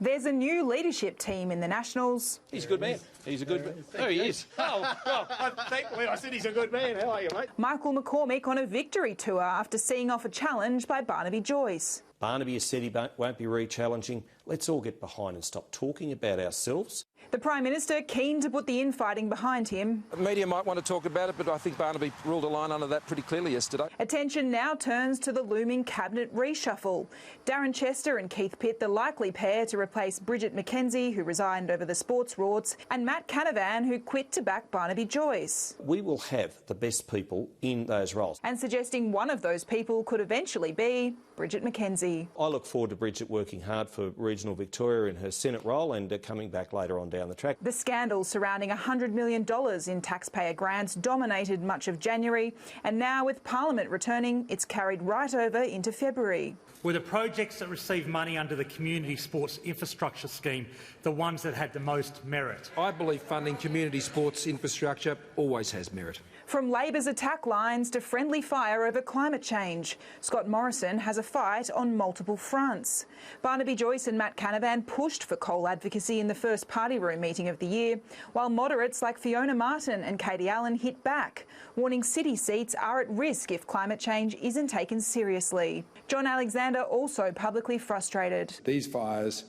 There's a new leadership team in the Nationals. He's a good man. He's a good man. There he is. Oh, well, thankfully I said he's a good man. How are you, mate? Michael McCormack on a victory tour after seeing off a challenge by Barnaby Joyce. Barnaby has said he won't be re-challenging. Let's all get behind and stop talking about ourselves. The Prime Minister keen to put the infighting behind him. The media might want to talk about it, but I think Barnaby ruled a line under that pretty clearly yesterday. Attention now turns to the looming cabinet reshuffle. Darren Chester and Keith Pitt, the likely pair to replace Bridget Mckenzie, who resigned over the sports rorts, and Matt Canavan, who quit to back Barnaby Joyce. We will have the best people in those roles. And suggesting one of those people could eventually be Bridget Mckenzie. I look forward to Bridget working hard for regional Victoria in her Senate role and coming back later on down the track. The scandal surrounding $100 million in taxpayer grants dominated much of January, and now with Parliament returning, it's carried right over into February. Were the projects that received money under the Community Sports Infrastructure Scheme the ones that had the most merit? I believe funding community sports infrastructure always has merit. From Labor's attack lines to friendly fire over climate change, Scott Morrison has a fight on multiple fronts. Barnaby Joyce and Matt Canavan pushed for coal advocacy in the first party room meeting of the year, while moderates like Fiona Martin and Katie Allen hit back, warning city seats are at risk if climate change isn't taken seriously. John Alexander also publicly frustrated. These fires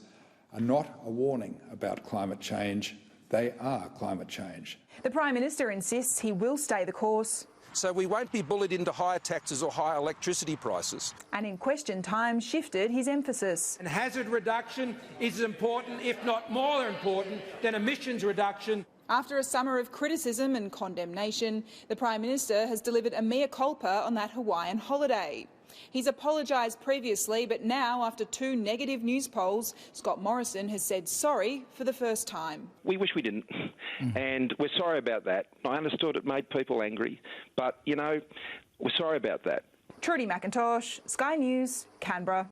are not a warning about climate change. They are climate change. The Prime Minister insists he will stay the course. So we won't be bullied into higher taxes or higher electricity prices. And in question time shifted his emphasis. And hazard reduction is as important, if not more important, than emissions reduction. After a summer of criticism and condemnation, the Prime Minister has delivered a mea culpa on that Hawaiian holiday. He's apologised previously, but now, after 2 negative news polls, Scott Morrison has said sorry for the first time. We wish we didn't, and we're sorry about that. I understood it made people angry, but, you know, we're sorry about that. Trudy McIntosh, Sky News, Canberra.